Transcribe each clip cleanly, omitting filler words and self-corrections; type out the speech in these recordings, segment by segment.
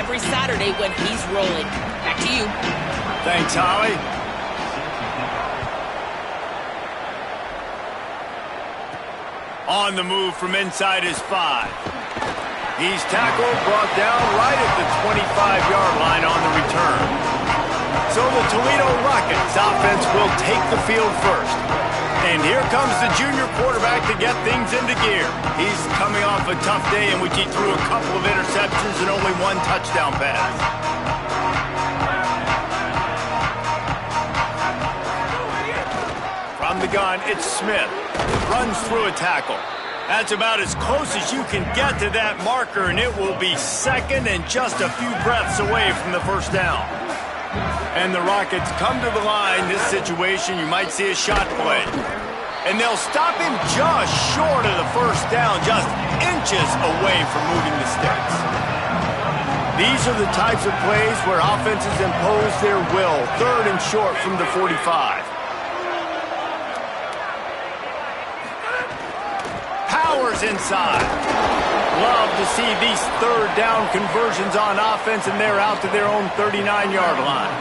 every Saturday when he's rolling. Back to you. Thanks, Holly. On the move from inside his 5. He's tackled, brought down right at the 25-yard line on the return. So the Toledo Rockets offense will take the field first. And here comes the junior quarterback to get things into gear. He's coming off a tough day in which he threw a couple of interceptions and only 1 touchdown pass. From the gun, it's Smith. Runs through a tackle. That's about as close as you can get to that marker, and it will be second and just a few breaths away from the first down. And the Rockets come to the line. This situation, you might see a shot play. And they'll stop him just short of the first down, just inches away from moving the sticks. These are the types of plays where offenses impose their will. 3rd and short from the 45. Powers inside. Love to see these 3rd down conversions on offense, and they're out to their own 39-yard line.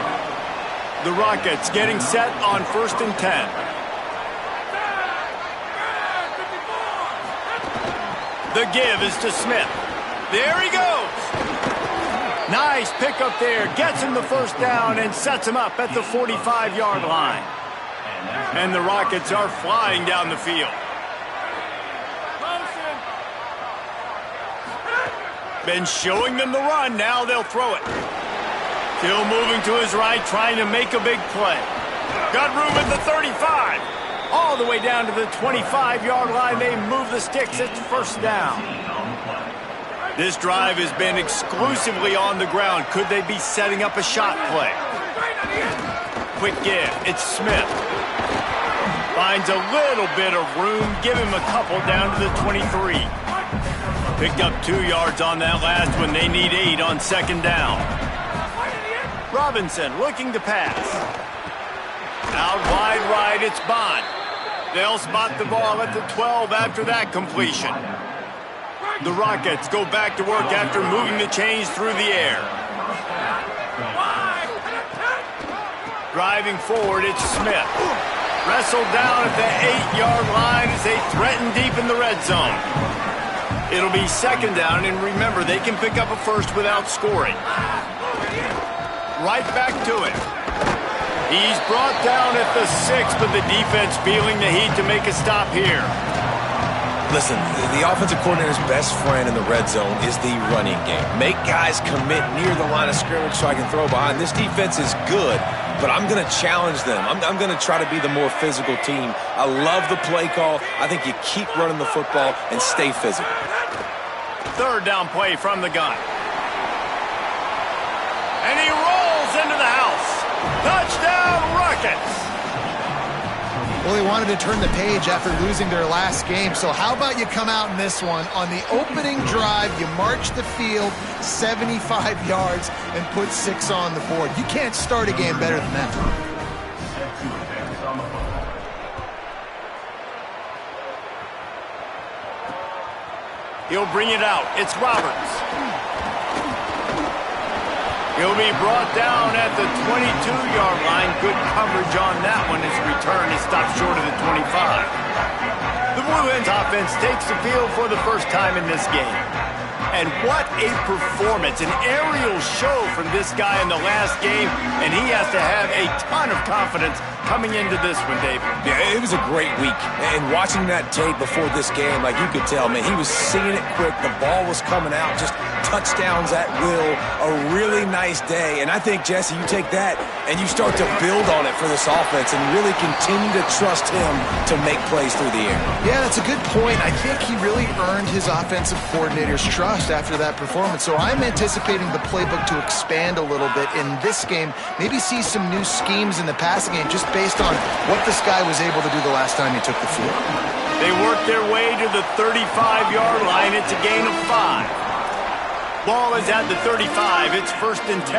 The Rockets getting set on 1st and 10. The give is to Smith. There he goes. Nice pickup there. Gets him the first down and sets him up at the 45-yard line. And the Rockets are flying down the field. Been showing them the run. Now they'll throw it. Still moving to his right, trying to make a big play. Got room at the 35. All the way down to the 25-yard line. They move the sticks. It's first down. This drive has been exclusively on the ground. Could they be setting up a shot play? Quick give. It's Smith. Finds a little bit of room. Give him a couple down to the 23. Picked up 2 yards on that last one. They need 8 on second down. Robinson looking to pass. Out wide right, it's Bond. They'll spot the ball at the 12 after that completion. The Rockets go back to work after moving the chains through the air. Driving forward, it's Smith. Wrestled down at the 8-yard line as they threaten deep in the red zone. It'll be second down, and remember, they can pick up a first without scoring. Right back to it. He's brought down at the 6, but the defense feeling the heat to make a stop here. Listen, the offensive coordinator's best friend in the red zone is the running game. Make guys commit near the line of scrimmage so I can throw behind. This defense is good, but I'm going to challenge them. I'm going to try to be the more physical team. I love the play call. I think you keep running the football and stay physical. 3rd down play from the gun. And he rolls into the house. Touchdown, Rockets! Well, they wanted to turn the page after losing their last game, so how about you come out in this one? On the opening drive, you march the field 75 yards and put 6 on the board. You can't start a game better than that. He'll bring it out. It's Roberts. He'll be brought down at the 22-yard line. Good coverage on that one. His return is stopped short of the 25. The Blue Hens offense takes the field for the first time in this game. And what a performance. An aerial show from this guy in the last game, and he has to have a ton of confidence coming into this one, David. Yeah, it was a great week. And watching that tape before this game, like you could tell, man, he was seeing it quick. The ball was coming out, just touchdowns at will. A really nice day. And I think, Jesse, you take that and you start to build on it for this offense and really continue to trust him to make plays through the air. Yeah, that's a good point. I think he really earned his offensive coordinator's trust after that performance. So I'm anticipating the playbook to expand a little bit in this game. Maybe see some new schemes in the passing game just based on what this guy was able to do the last time he took the field. They work their way to the 35-yard line. It's a gain of 5. Ball is at the 35. It's 1st and 10.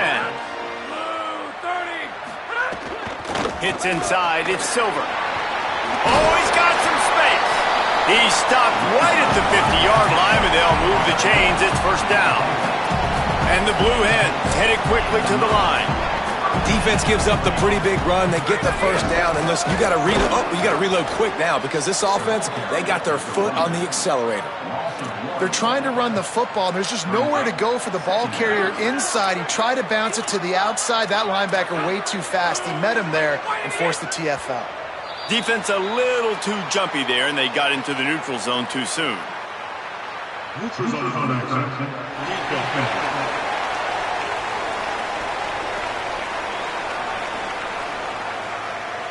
Hits inside. It's Silver. Oh, he's got some space. He's stopped right at the 50-yard line, but they'll move the chains. It's first down. And the Blue Hens headed quickly to the line. Defense gives up the pretty big run. They get the first down. And listen, you got to reload. Oh, you got to reload quick now because this offense, they got their foot on the accelerator. They're trying to run the football, and there's just nowhere to go for the ball carrier inside. He tried to bounce it to the outside. That linebacker way too fast. He met him there and forced the TFL. Defense a little too jumpy there, and they got into the neutral zone too soon. Neutral zone contact.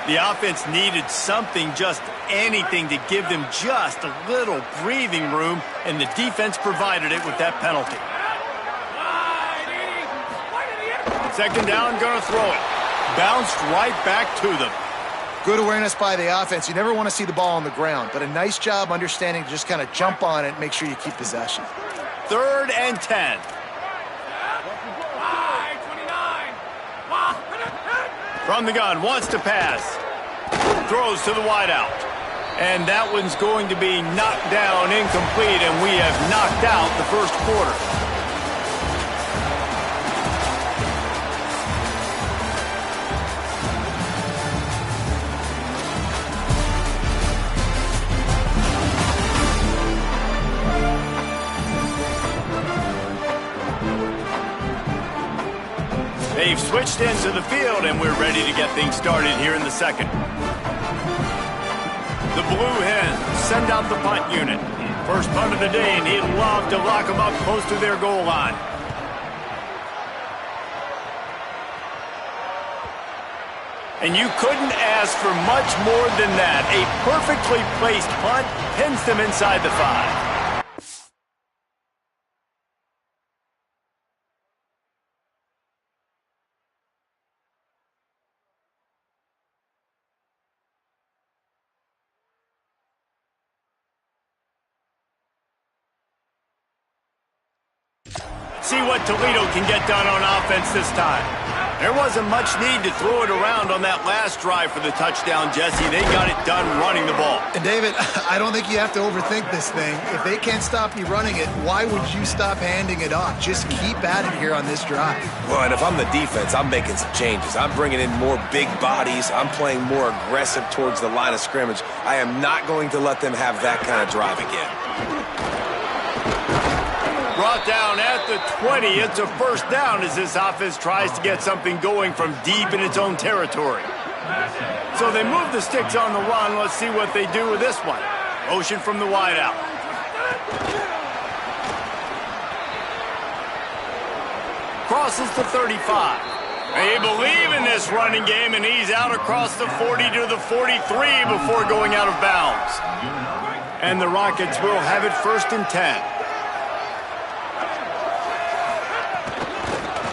The offense needed something, just anything, to give them just a little breathing room, and the defense provided it with that penalty. Second down, gonna throw it. Bounced right back to them. Good awareness by the offense. You never want to see the ball on the ground, but a nice job understanding to just kind of jump on it and make sure you keep possession. 3rd and 10. From the gun, wants to pass. Throws to the wideout. And that one's going to be knocked down, incomplete, and we have knocked out the first quarter. They've switched into the field, and we're ready to get things started here in the second. The Blue Hens send out the punt unit. First punt of the day, and he'd love to lock them up close to their goal line. And you couldn't ask for much more than that. A perfectly placed punt pins them inside the 5. See what Toledo can get done on offense this time. There wasn't much need to throw it around on that last drive for the touchdown, Jesse. They got it done running the ball. And, David, I don't think you have to overthink this thing. If they can't stop you running it, why would you stop handing it off? Just keep at it here on this drive. Well, and if I'm the defense, I'm making some changes. I'm bringing in more big bodies. I'm playing more aggressive towards the line of scrimmage. I am not going to let them have that kind of drive again. Brought down at the 20. It's a first down as this offense tries to get something going from deep in its own territory. So they move the sticks on the run. Let's see what they do with this one. Motion from the wideout. Crosses the 35. They believe in this running game, and he's out across the 40 to the 43 before going out of bounds. And the Rockets will have it 1st and 10.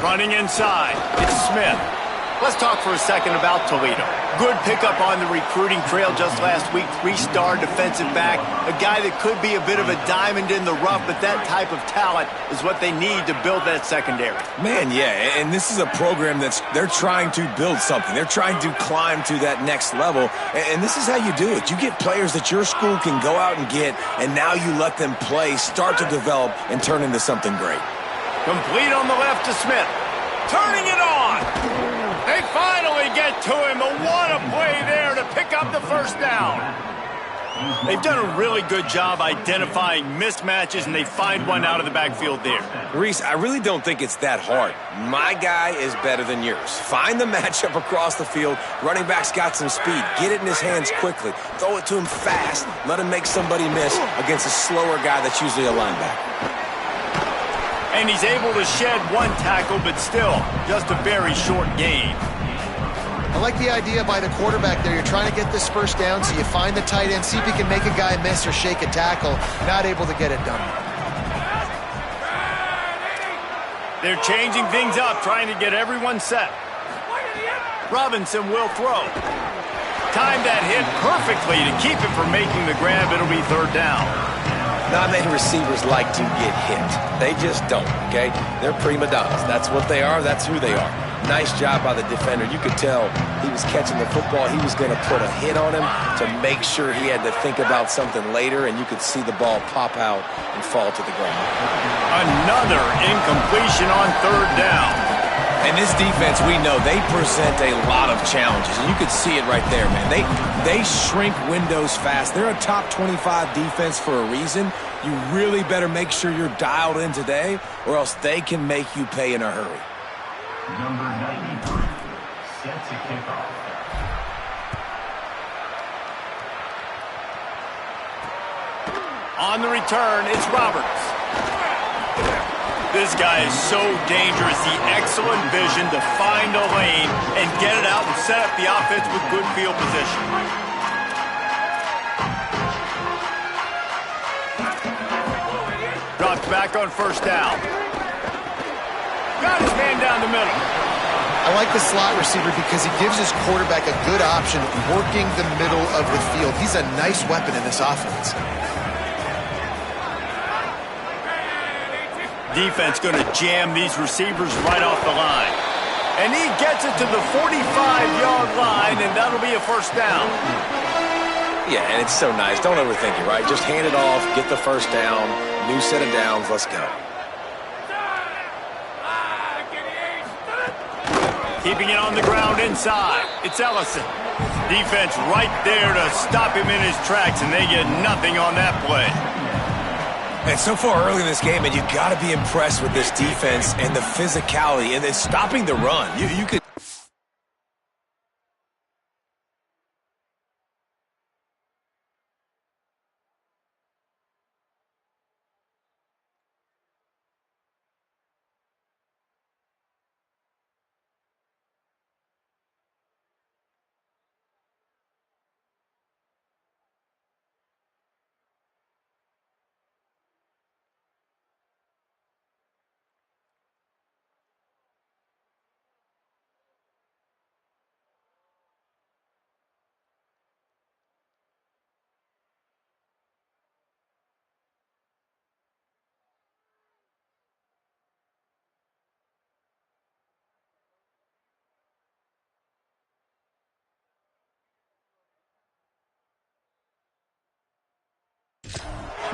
Running inside, it's Smith. Let's talk for a second about Toledo. Good pickup on the recruiting trail just last week. 3-star defensive back. A guy that could be a bit of a diamond in the rough, but that type of talent is what they need to build that secondary. Man, yeah, and this is a program they're trying to build something. They're trying to climb to that next level, and this is how you do it. You get players that your school can go out and get, and now you let them play, start to develop, and turn into something great. Complete on the left to Smith. Turning it on. They finally get to him, but what a play there to pick up the first down. They've done a really good job identifying mismatches, and they find one out of the backfield there. Reese, I really don't think it's that hard. My guy is better than yours. Find the matchup across the field. Running back's got some speed. Get it in his hands quickly. Throw it to him fast. Let him make somebody miss against a slower guy that's usually a linebacker. And he's able to shed one tackle, but still just a very short gain. I like the idea by the quarterback there. You're trying to get this first down, so you find the tight end, see if he can make a guy miss or shake a tackle. Not able to get it done. They're changing things up, trying to get everyone set. Robinson will throw. Timed that hit perfectly to keep him from making the grab. It'll be 3rd down. Not many receivers like to get hit. They just don't, okay? They're prima donnas. That's what they are. That's who they are. Nice job by the defender. You could tell he was catching the football. He was going to put a hit on him to make sure he had to think about something later, and you could see the ball pop out and fall to the ground. Another incompletion on third down. And this defense, we know, they present a lot of challenges. And you could see it right there, man. They shrink windows fast. They're a top 25 defense for a reason. You really better make sure you're dialed in today, or else they can make you pay in a hurry. Number 93, set to kick off. On the return, it's Roberts. This guy is so dangerous. The excellent vision to find a lane and get it out and set up the offense with good field position. Drops back on first down. Got his man down the middle. I like the slot receiver because he gives his quarterback a good option working the middle of the field. He's a nice weapon in this offense. Defense going to jam these receivers right off the line. And he gets it to the 45-yard line, and that'll be a first down. Yeah, and it's so nice. Don't overthink it, right? Just hand it off, get the first down, new set of downs, let's go. Keeping it on the ground inside. It's Ellison. Defense right there to stop him in his tracks, and they get nothing on that play. And so far early in this game, and you got to be impressed with this defense and the physicality and then stopping the run. You could.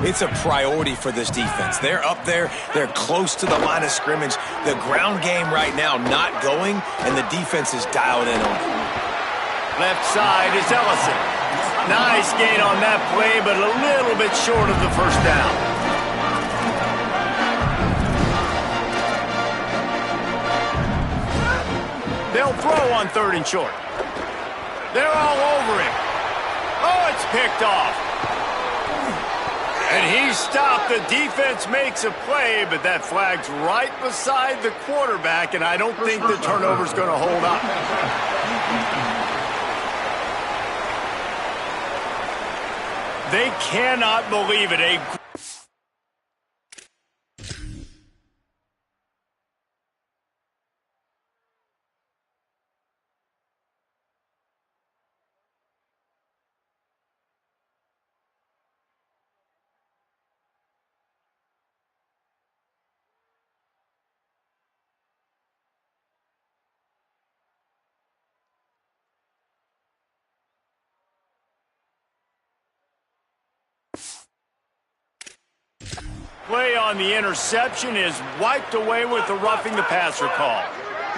It's a priority for this defense. They're up there. They're close to the line of scrimmage. The ground game right now not going, and the defense is dialed in on it. Left side is Ellison. Nice gain on that play, but a little bit short of the first down. They'll throw on third and short. They're all over him. Oh, it's picked off. And he stopped. The defense makes a play, but that flag's right beside the quarterback, and I don't think the turnover's going to hold up. They cannot believe it. Play on the interception is wiped away with the roughing the passer call.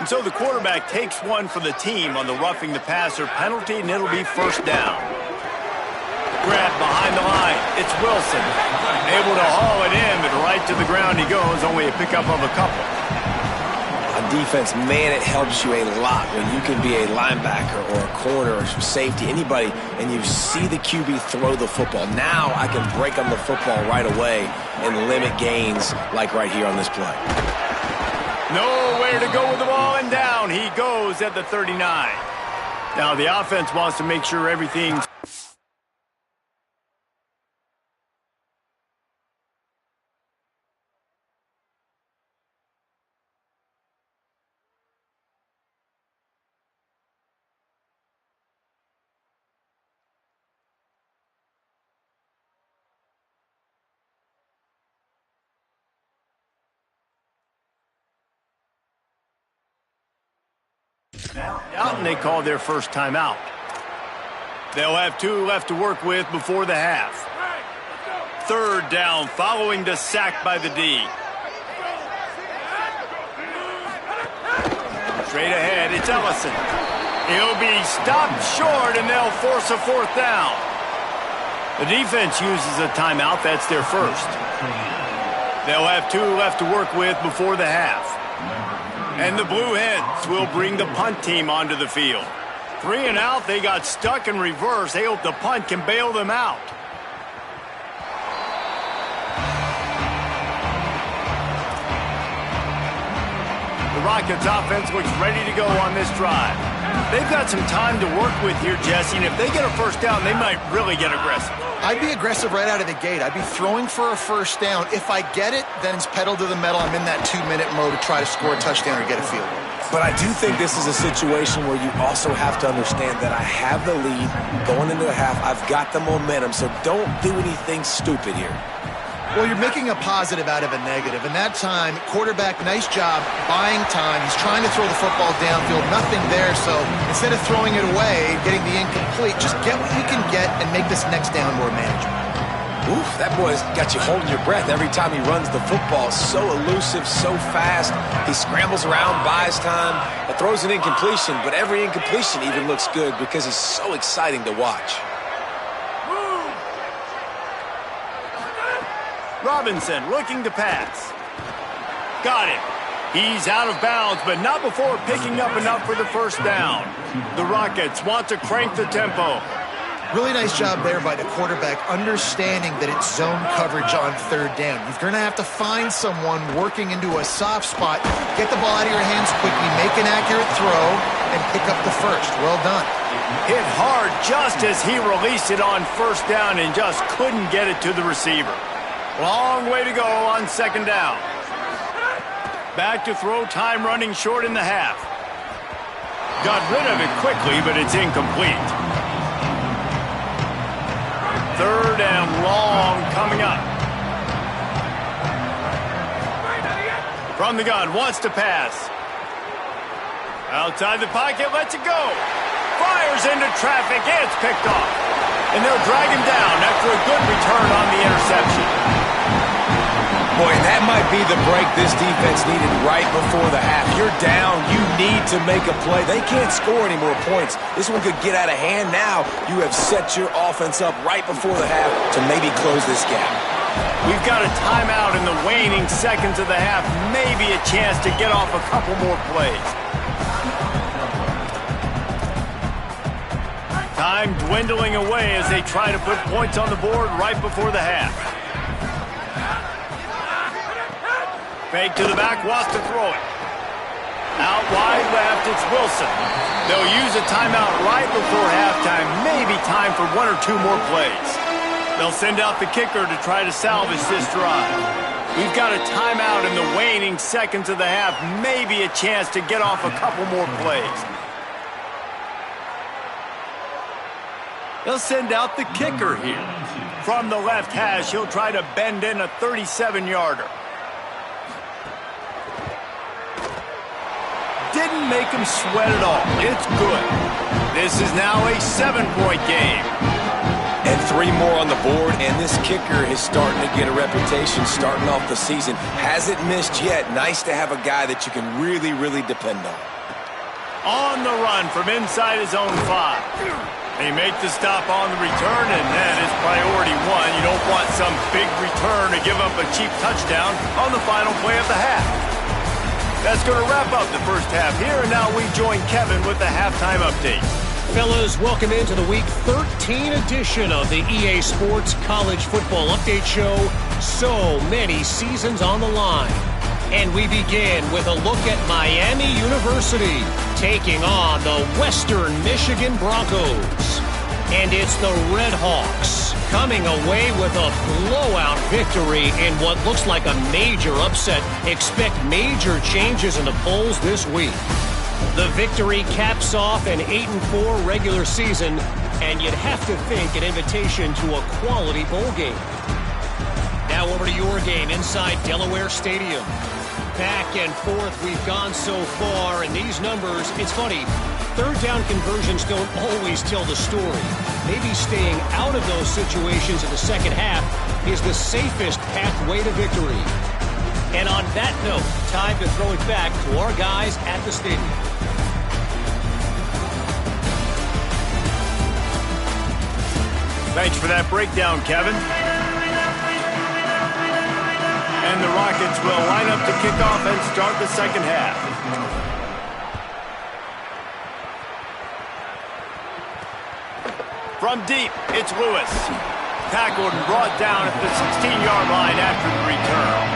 And so the quarterback takes one for the team on the roughing the passer penalty, and it'll be first down. Grab behind the line. It's Wilson. Able to haul it in, but right to the ground he goes, only a pickup of a couple. On defense, man, it helps you a lot when you can be a linebacker or a corner or safety, anybody, and you see the QB throw the football. Now I can break on the football right away and limit gains like right here on this play. Nowhere to go with the ball, and down he goes at the 39. Now the offense wants to make sure everything's Out, and they call their first timeout. They'll have 2 left to work with before the half. 3rd down following the sack by the D. Straight ahead, it's Ellison. He'll be stopped short, and they'll force a 4th down. The defense uses a timeout. That's their first. They'll have 2 left to work with before the half. And the Blue Hens will bring the punt team onto the field. 3 and out. They got stuck in reverse. They hope the punt can bail them out. The Rockets offense looks ready to go on this drive. They've got some time to work with here, Jesse, and if they get a first down, they might really get aggressive. I'd be aggressive right out of the gate. I'd be throwing for a first down. If I get it, then it's pedal to the metal. I'm in that 2-minute mode to try to score a touchdown or get a field goal. But I do think this is a situation where you also have to understand that I have the lead going into the half. I've got the momentum, so don't do anything stupid here. Well, you're making a positive out of a negative. And that time, quarterback, nice job buying time. He's trying to throw the football downfield. Nothing there. So instead of throwing it away, getting the incomplete, just get what you can get and make this next down more manageable. Oof, that boy's got you holding your breath every time he runs the football. So elusive, so fast. He scrambles around, buys time, throws an incompletion. But every incompletion even looks good because he's so exciting to watch. Robinson looking to pass. Got him. He's out of bounds, but not before picking up enough for the first down. The Rockets want to crank the tempo. Really nice job there by the quarterback, understanding that it's zone coverage on 3rd down. You're going to have to find someone working into a soft spot, get the ball out of your hands quickly, make an accurate throw, and pick up the first. Well done. Hit hard just as he released it on first down and just couldn't get it to the receiver. Long way to go on 2nd down. Back to throw, time running short in the half. Got rid of it quickly, but it's incomplete. 3rd and long coming up. From the gun, wants to pass. Outside the pocket, lets it go. Fires into traffic, it's picked off. And they'll drag him down after a good return on the interception. Boy, that might be the break this defense needed right before the half. You're down. You need to make a play. They can't score any more points. This one could get out of hand now. You have set your offense up right before the half to maybe close this gap. We've got a timeout in the waning seconds of the half. Maybe a chance to get off a couple more plays. Time dwindling away as they try to put points on the board right before the half. Fake to the back, wants to throw it. Out wide left, it's Wilson. They'll use a timeout right before halftime. Maybe time for 1 or 2 more plays. They'll send out the kicker to try to salvage this drive. We've got a timeout in the waning seconds of the half. Maybe a chance to get off a couple more plays. They'll send out the kicker here. From the left hash, he'll try to bend in a 37-yarder. Didn't make him sweat at all. It's good. This is now a 7-point game. And 3 more on the board, and this kicker is starting to get a reputation starting off the season. Hasn't missed yet. Nice to have a guy that you can really, really depend on. On the run from inside his own 5. They make the stop on the return, and that is priority 1. You don't want some big return to give up a cheap touchdown on the final play of the half. That's going to wrap up the first half here, and now we join Kevin with the halftime update. Fellas, welcome into the Week 13 edition of the EA Sports College Football Update Show. So many seasons on the line. And we begin with a look at Miami University taking on the Western Michigan Broncos. And it's the Red Hawks coming away with a blowout victory in what looks like a major upset. Expect major changes in the polls this week. The victory caps off an 8-4 regular season, and you'd have to think an invitation to a quality bowl game. Now over to your game inside Delaware Stadium. Back and forth we've gone so far, and these numbers, it's funny, third down conversions don't always tell the story. Maybe staying out of those situations in the second half is the safest pathway to victory. And on that note, time to throw it back to our guys at the stadium. Thanks for that breakdown, Kevin. And the Rockets will line up to kick off and start the second half. From deep, it's Lewis. Tackled and brought down at the 16-yard line after the return.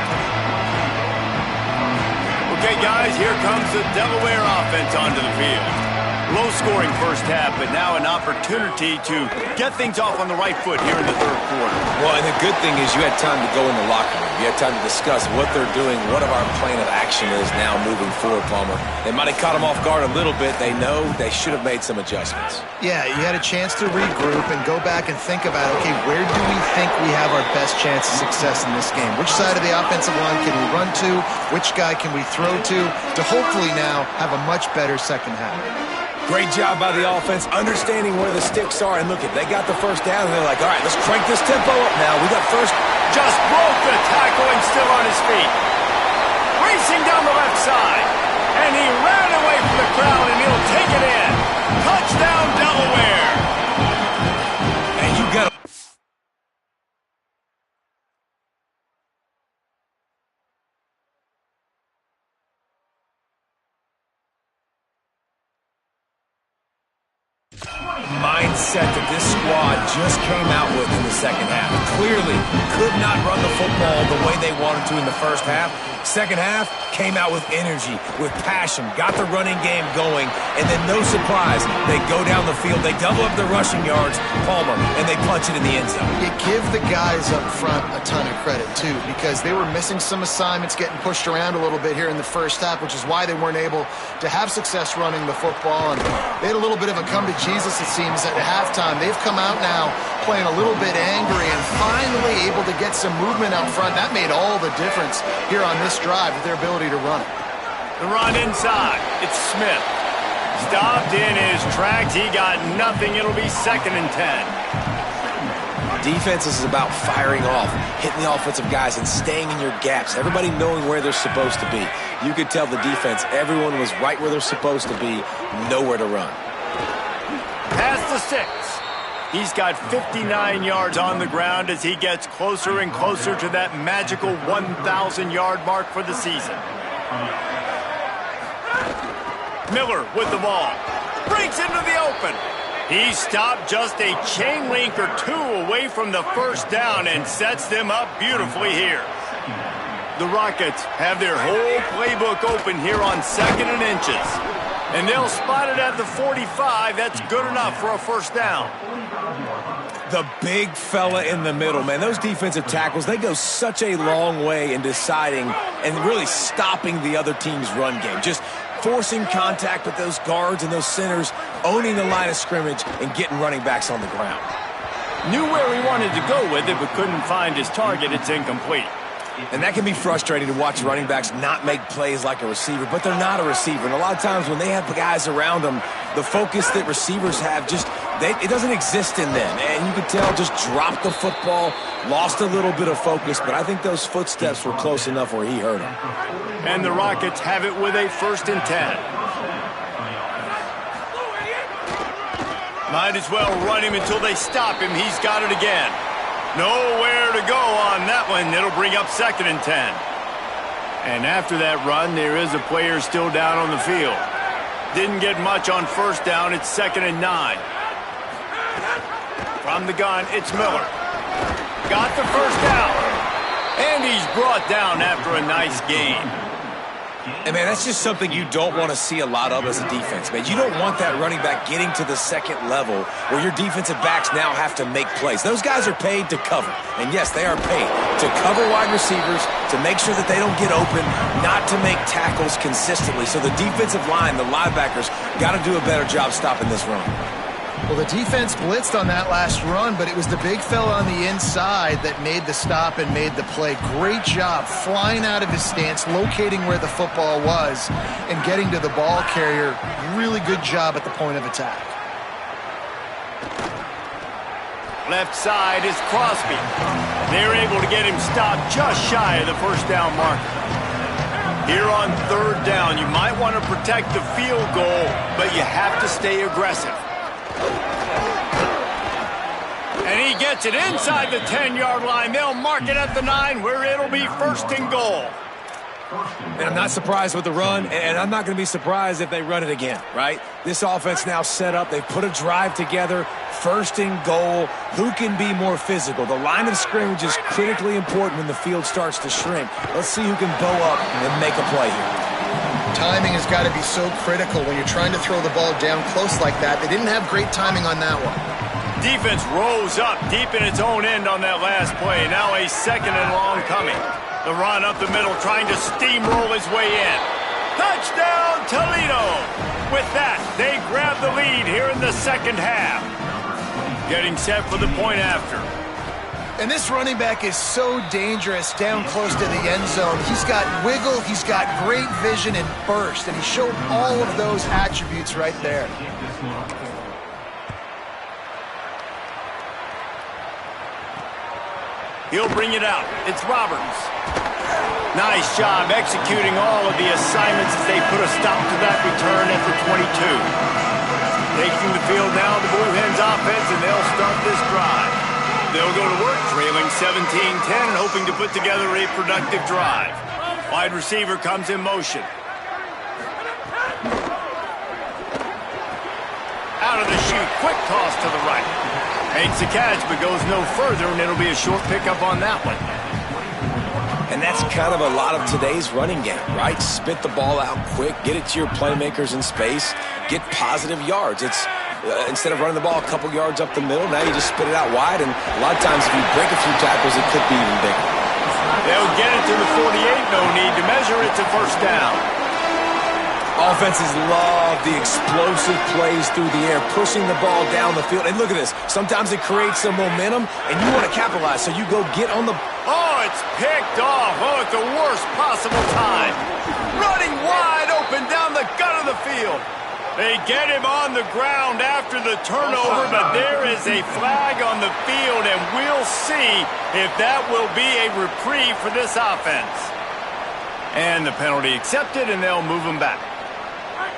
Okay, guys, here comes the Delaware offense onto the field. Low-scoring first half, but now an opportunity to get things off on the right foot here in the third quarter. Well, and the good thing is you had time to go in the locker room. You had time to discuss what they're doing, what our plan of action is now moving forward, Palmer. They might have caught them off guard a little bit. They know they should have made some adjustments. Yeah, you had a chance to regroup and go back and think about, okay, where do we think we have our best chance of success in this game? Which side of the offensive line can we run to? Which guy can we throw to hopefully now have a much better second half? Great job by the offense, understanding where the sticks are. And look, they got the first down, and they're like, all right, let's crank this tempo up now. We got first. Just broke the tackle and still on his feet. Racing down the left side. And he ran away from the crowd, and he'll take it in. Touchdown, Delaware. And you got to. Mindset that this squad just came out with in the second half. Clearly could not run the football the way they wanted to in the first half. Second half came out with energy, with passion, got the running game going, and then no surprise, they go down the field, they double up the rushing yards, Palmer, and they punch it in the end zone. You give the guys up front a ton of credit, too, because they were missing some assignments, getting pushed around a little bit here in the first half, which is why they weren't able to have success running the football. And they had a little bit of a come to Jesus, it seems, at halftime. They've come out now playing a little bit angry and finally able to get some movement out front. That made all the difference here on this drive with their ability to run it. The run inside. It's Smith. Stopped in his tracks. He got nothing. It'll be 2nd and 10. Defense is about firing off, hitting the offensive guys and staying in your gaps. Everybody knowing where they're supposed to be. You could tell the defense, everyone was right where they're supposed to be, nowhere to run. Past the 6. He's got 59 yards on the ground as he gets closer and closer to that magical 1,000-yard mark for the season. Miller with the ball. Breaks into the open. He stopped just a chain link or two away from the first down and sets them up beautifully here. The Rockets have their whole playbook open here on 2nd and inches. And they'll spot it at the 45. That's good enough for a first down. The big fella in the middle, man. Those defensive tackles, they go such a long way in deciding and really stopping the other team's run game. Just forcing contact with those guards and those centers, owning the line of scrimmage, and getting running backs on the ground. Knew where he wanted to go with it, but couldn't find his target. It's incomplete. And that can be frustrating to watch running backs not make plays like a receiver, but they're not a receiver. And a lot of times when they have guys around them, the focus that receivers have it doesn't exist in them. And you could tell just dropped the football, lost a little bit of focus, but I think those footsteps were close enough where he hurt him. And the Rockets have it with a 1st and 10. Might as well run him until they stop him. He's got it again. Nowhere to go on that one. It'll bring up 2nd and 10. And after that run, there is a player still down on the field. Didn't get much on first down. It's 2nd and 9. From the gun, it's Miller. Got the first down. And he's brought down after a nice gain. And, man, that's just something you don't want to see a lot of as a defense, man. You don't want that running back getting to the second level where your defensive backs now have to make plays. Those guys are paid to cover. And, yes, they are paid to cover wide receivers, to make sure that they don't get open, not to make tackles consistently. So the defensive line, the linebackers, got to do a better job stopping this run. Well, the defense blitzed on that last run, but it was the big fella on the inside that made the stop and made the play. Great job flying out of his stance, locating where the football was, and getting to the ball carrier. Really good job at the point of attack. Left side is Crosby. They're able to get him stopped just shy of the first down marker. Here on third down, you might want to protect the field goal, but you have to stay aggressive. And he gets it inside the 10-yard line. They'll mark it at the 9 where it'll be first and goal. And I'm not surprised with the run, and I'm not going to be surprised if they run it again, right? This offense now set up. They've put a drive together. First and goal. Who can be more physical? The line of scrimmage is critically important when the field starts to shrink. Let's see who can bow up and make a play here. Timing has got to be so critical when you're trying to throw the ball down close like that. They didn't have great timing on that one. Defense rose up deep in its own end on that last play. Now a second and long coming. The run up the middle, trying to steamroll his way in. Touchdown, Toledo! With that, they grab the lead here in the second half. Getting set for the point after. And this running back is so dangerous down close to the end zone. He's got wiggle, he's got great vision and burst, and he showed all of those attributes right there. He'll bring it out. It's Roberts. Nice job executing all of the assignments as they put a stop to that return at the 22. Taking the field now, the Blue Hens offense, and they'll start this drive. They'll go to work, trailing 17-10 and hoping to put together a productive drive. Wide receiver comes in motion. Out of the chute, quick toss to the right. Makes the catch, but goes no further, and it'll be a short pickup on that one. And that's kind of a lot of today's running game, right? Spit the ball out quick, get it to your playmakers in space, get positive yards. It's instead of running the ball a couple yards up the middle, now you just spit it out wide, and a lot of times if you break a few tackles, it could be even bigger. They'll get it to the 48, no need to measure. It's a first down. Offenses love the explosive plays through the air, pushing the ball down the field. And look at this. Sometimes it creates some momentum, and you want to capitalize, so you go get on the... Oh, it's picked off. Oh, at the worst possible time. Running wide open down the gut of the field. They get him on the ground after the turnover, but there is a flag on the field, and we'll see if that will be a reprieve for this offense. And the penalty accepted, and they'll move him back.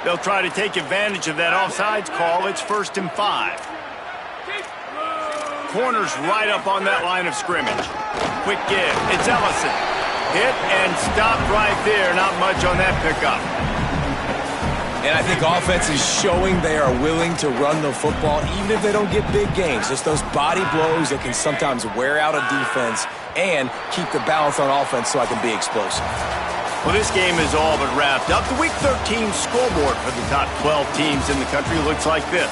They'll try to take advantage of that offsides call. It's 1st and 5. Corners right up on that line of scrimmage. Quick give. It's Ellison. Hit and stopped right there. Not much on that pickup. And I think offense is showing they are willing to run the football, even if they don't get big gains. Just those body blows that can sometimes wear out a defense and keep the balance on offense so I can be explosive. Well, this game is all but wrapped up. The Week 13 scoreboard for the top 12 teams in the country looks like this.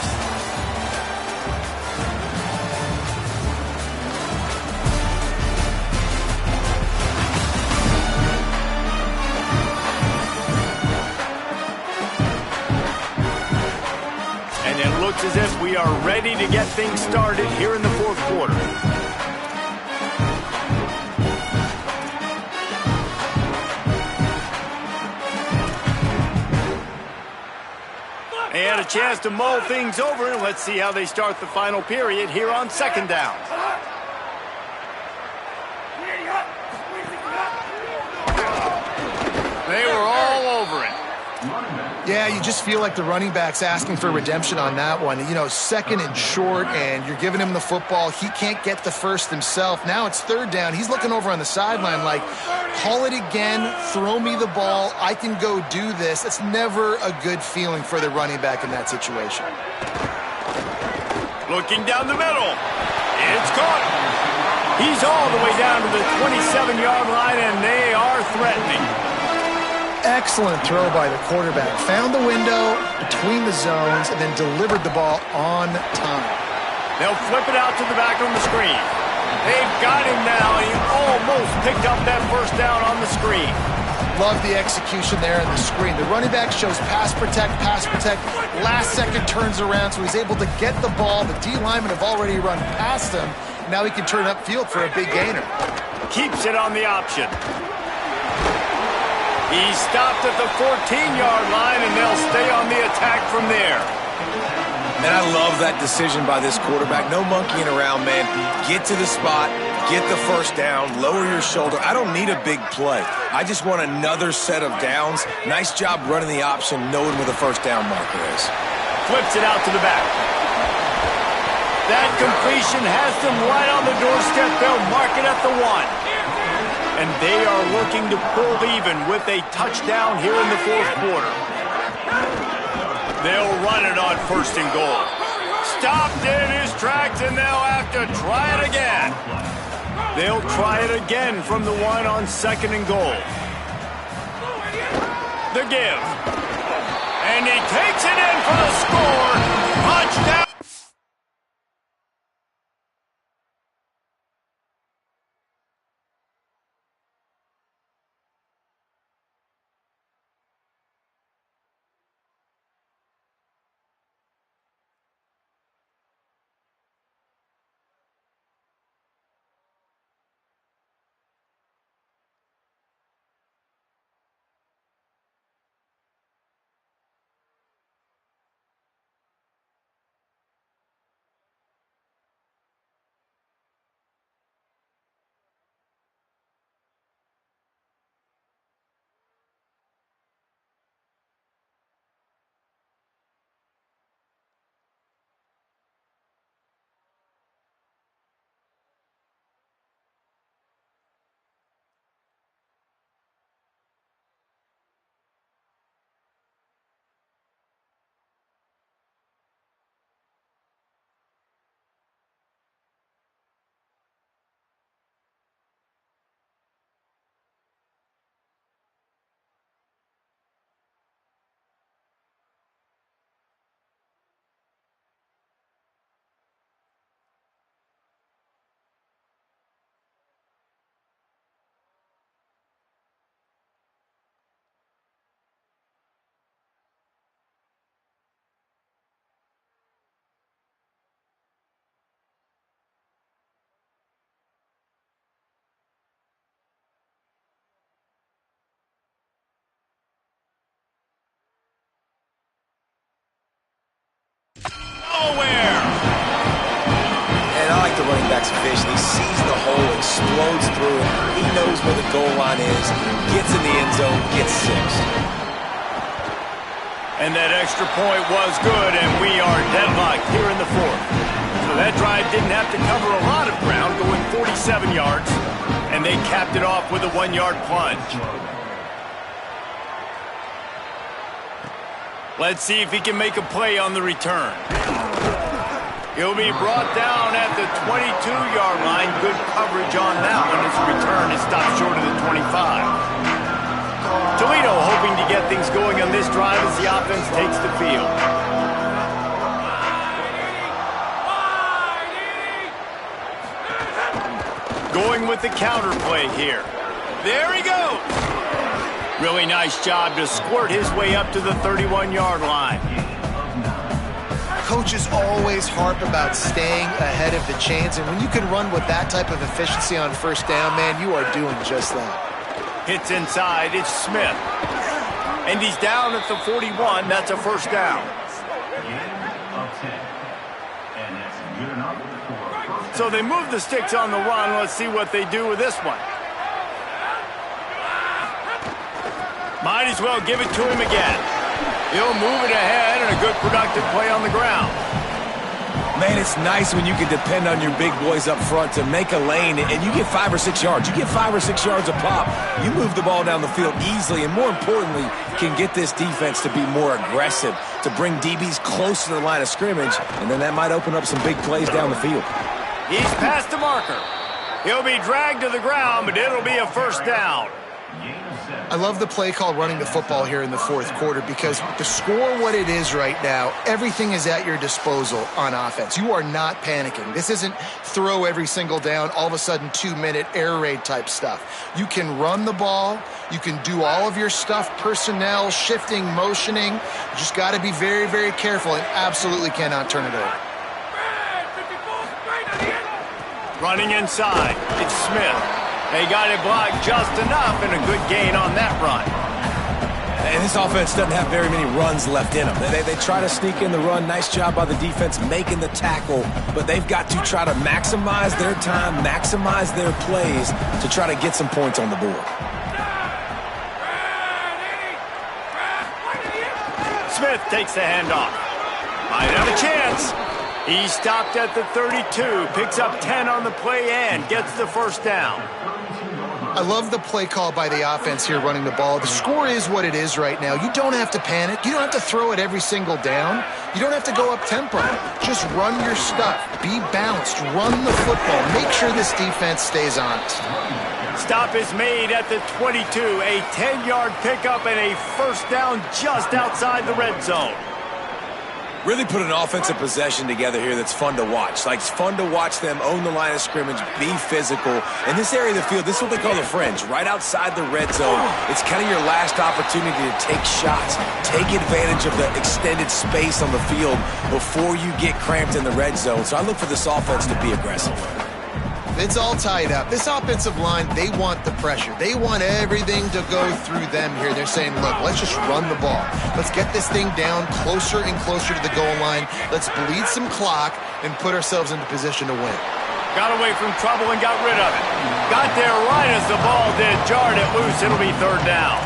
And it looks as if we are ready to get things started here in the fourth quarter. They had a chance to mull things over, and let's see how they start the final period here on second down. They were all over it. Yeah, you just feel like the running back's asking for redemption on that one. You know, second and short, and you're giving him the football. He can't get the first himself. Now it's third down. He's looking over on the sideline like, call it again, throw me the ball, I can go do this. It's never a good feeling for the running back in that situation. Looking down the middle. It's caught. He's all the way down to the 27-yard line, and they are threatening. Excellent throw by the quarterback. Found the window between the zones and then delivered the ball on time. They'll flip it out to the back on the screen. They've got him now. He almost picked up that first down on the screen. Love the execution there in the screen. The running back shows pass protect, last second turns around, so he's able to get the ball. The D linemen have already run past him. Now he can turn upfield for a big gainer. Keeps it on the option. He's stopped at the 14-yard line, and they'll stay on the attack from there. And I love that decision by this quarterback. No monkeying around, man. Get to the spot, get the first down, lower your shoulder. I don't need a big play. I just want another set of downs. Nice job running the option, knowing where the first down marker is. Flips it out to the back. That completion has them right on the doorstep. They'll mark it at the 1. And they are looking to pull even with a touchdown here in the fourth quarter. They'll run it on first and goal. Stopped in his tracks, and they'll have to try it again. They'll try it again from the 1 on second and goal. The give. And he takes it in for the score. Touchdown. Nowhere. And I like the running back's vision. He sees the hole, explodes through it. He knows where the goal line is, gets in the end zone, gets 6. And that extra point was good, and we are deadlocked here in the fourth. So that drive didn't have to cover a lot of ground, going 47 yards, and they capped it off with a 1-yard plunge. Let's see if he can make a play on the return. He'll be brought down at the 22-yard line. Good coverage on that one. His return is stopped short of the 25. Toledo hoping to get things going on this drive as the offense takes the field. Going with the counter play here. There he goes. Really nice job to squirt his way up to the 31-yard line. Coaches always harp about staying ahead of the chains, and when you can run with that type of efficiency on first down, man, you are doing just that. Hits inside, it's Smith. And he's down at the 41, that's a first down. So they move the sticks on the run. Let's see what they do with this one. Might as well give it to him again. He'll move it ahead, and a good productive play on the ground. Man, it's nice when you can depend on your big boys up front to make a lane, and you get 5 or 6 yards. You get 5 or 6 yards a pop. You move the ball down the field easily, and more importantly, can get this defense to be more aggressive, to bring DBs close to the line of scrimmage, and then that might open up some big plays down the field. He's past the marker. He'll be dragged to the ground, but it'll be a first down. I love the play call running the football here in the fourth quarter because with the score what it is right now, everything is at your disposal on offense. You are not panicking. This isn't throw every single down, all of a sudden 2-minute air raid type stuff. You can run the ball. You can do all of your stuff, personnel, shifting, motioning. You just got to be very, very careful and absolutely cannot turn it over. Running inside, it's Smith. They got it blocked just enough and a good gain on that run. And this offense doesn't have very many runs left in them. They try to sneak in the run. Nice job by the defense making the tackle, but they've got to try to maximize their time, maximize their plays to try to get some points on the board. Smith takes the handoff. Might have a chance. He stopped at the 32, picks up 10 on the play and gets the first down. I love the play call by the offense here running the ball. The score is what it is right now. You don't have to panic. You don't have to throw it every single down. You don't have to go up tempo. Just run your stuff. Be balanced. Run the football. Make sure this defense stays honest. Stop is made at the 22. A 10-yard pickup and a first down just outside the red zone. Really put an offensive possession together here that's fun to watch. Like, it's fun to watch them own the line of scrimmage, be physical. In this area of the field, this is what they call the fringe, right outside the red zone. It's kind of your last opportunity to take shots, take advantage of the extended space on the field before you get cramped in the red zone. So I look for this offense to be aggressive. It's all tied up. This offensive line, they want the pressure. They want everything to go through them here. They're saying, look, let's just run the ball. Let's get this thing down closer and closer to the goal line. Let's bleed some clock and put ourselves into position to win. Got away from trouble and got rid of it. Got there right as the ball did. Jarred it loose. It'll be third down.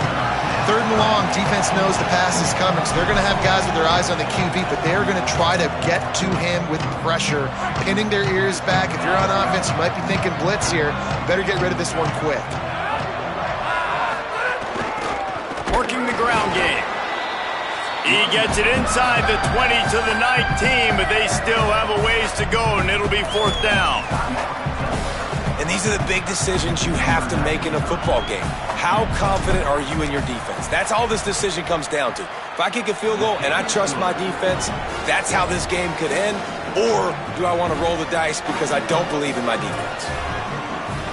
Third and long, defense knows the pass is coming, so they're going to have guys with their eyes on the QB, but they're going to try to get to him with pressure, pinning their ears back. If you're on offense, you might be thinking blitz here. Better get rid of this one quick. Working the ground game. He gets it inside the 20 to the 19, but they still have a ways to go, and it'll be fourth down. And these are the big decisions you have to make in a football game. How confident are you in your defense? That's all this decision comes down to. If I kick a field goal and I trust my defense, that's how this game could end. Or do I want to roll the dice because I don't believe in my defense?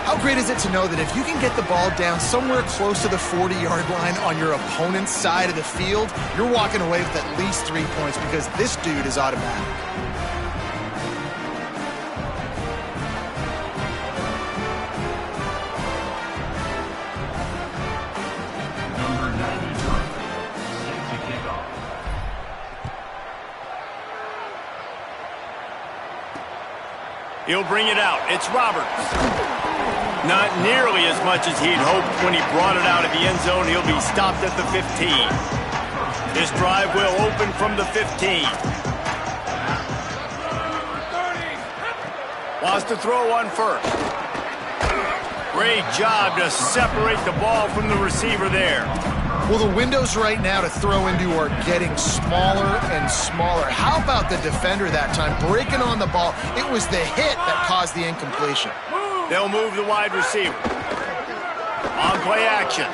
How great is it to know that if you can get the ball down somewhere close to the 40-yard line on your opponent's side of the field, you're walking away with at least 3 points because this dude is automatic. He'll bring it out. It's Roberts. Not nearly as much as he'd hoped when he brought it out of the end zone. He'll be stopped at the 15. This drive will open from the 15. Wants to throw one first. Great job to separate the ball from the receiver there. Well, the windows right now to throw into are getting smaller and smaller. How about the defender that time breaking on the ball? It was the hit that caused the incompletion. They'll move the wide receiver. On play action.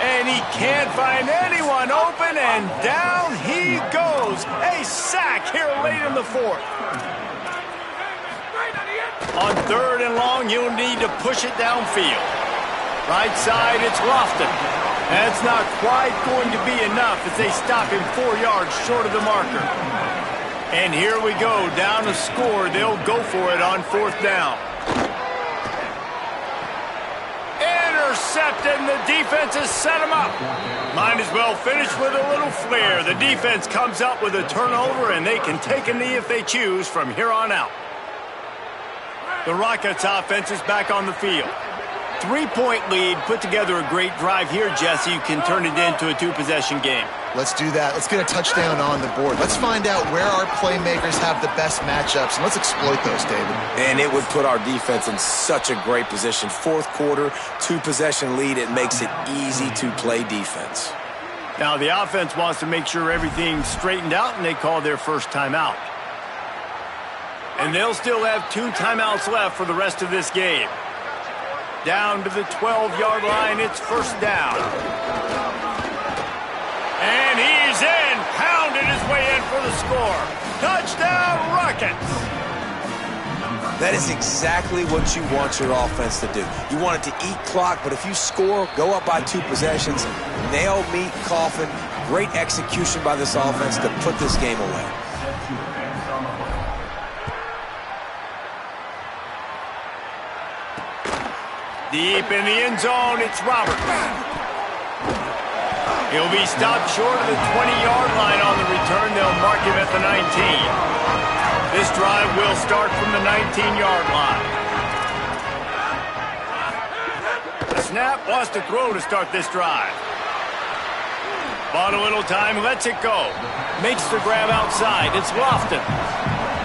And he can't find anyone open, and down he goes. A sack here late in the fourth. On third and long, you'll need to push it downfield. Right side, it's Lofton. That's not quite going to be enough as they stop him 4 yards short of the marker. And here we go, down a score. They'll go for it on fourth down. Intercepted, and the defense has set him up. Might as well finish with a little flair. The defense comes up with a turnover, and they can take a knee if they choose from here on out. The Rockets offense is back on the field. 3-point lead, put together a great drive here, Jesse. You can turn it into a two-possession game. Let's do that. Let's get a touchdown on the board. Let's find out where our playmakers have the best matchups, and let's exploit those, David. And it would put our defense in such a great position. Fourth quarter, two-possession lead. It makes it easy to play defense. Now, the offense wants to make sure everything's straightened out, and they call their first timeout. And they'll still have 2 timeouts left for the rest of this game. Down to the 12-yard line, it's first down. And he's in, pounded his way in for the score. Touchdown, Rockets! That is exactly what you want your offense to do. You want it to eat clock, but if you score, go up by 2 possessions, nail, meet, coffin. Great execution by this offense to put this game away. Deep in the end zone, it's Roberts. He'll be stopped short of the 20-yard line on the return. They'll mark him at the 19. This drive will start from the 19-yard line. The snap wants to throw to start this drive. Bought a little time, lets it go. Makes the grab outside. It's Lofton.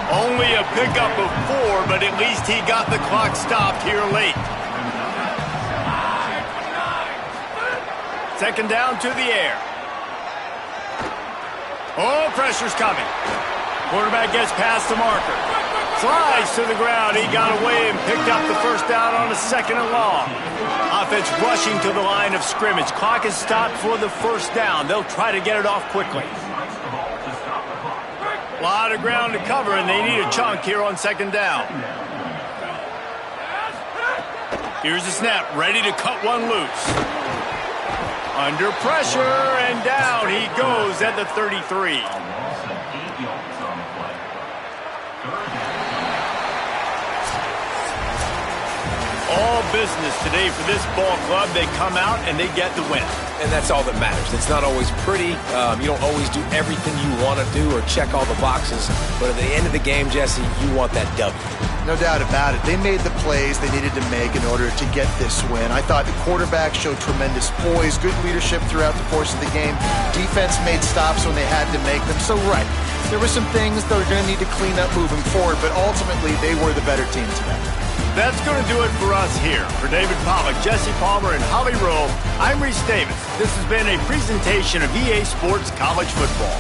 Only a pickup of 4, but at least he got the clock stopped here late. Second down to the air. Oh, pressure's coming. Quarterback gets past the marker. Slides to the ground. He got away and picked up the first down on a 2nd and long. Offense rushing to the line of scrimmage. Clock is stopped for the first down. They'll try to get it off quickly. A lot of ground to cover, and they need a chunk here on 2nd down. Here's the snap. Ready to cut one loose. Under pressure, and down he goes at the 33. All business today for this ball club. They come out and they get the win. And that's all that matters. It's not always pretty. You don't always do everything you want to do or check all the boxes. But at the end of the game, Jesse, you want that W. No doubt about it. They made the plays they needed to make in order to get this win. I thought the quarterback showed tremendous poise, good leadership throughout the course of the game. Defense made stops when they had to make them. So, right, there were some things that are going to need to clean up moving forward, but ultimately they were the better team today. That's going to do it for us here. For David Pollock, Jesse Palmer, and Holly Rowe, I'm Reese Davis. This has been a presentation of EA Sports College Football.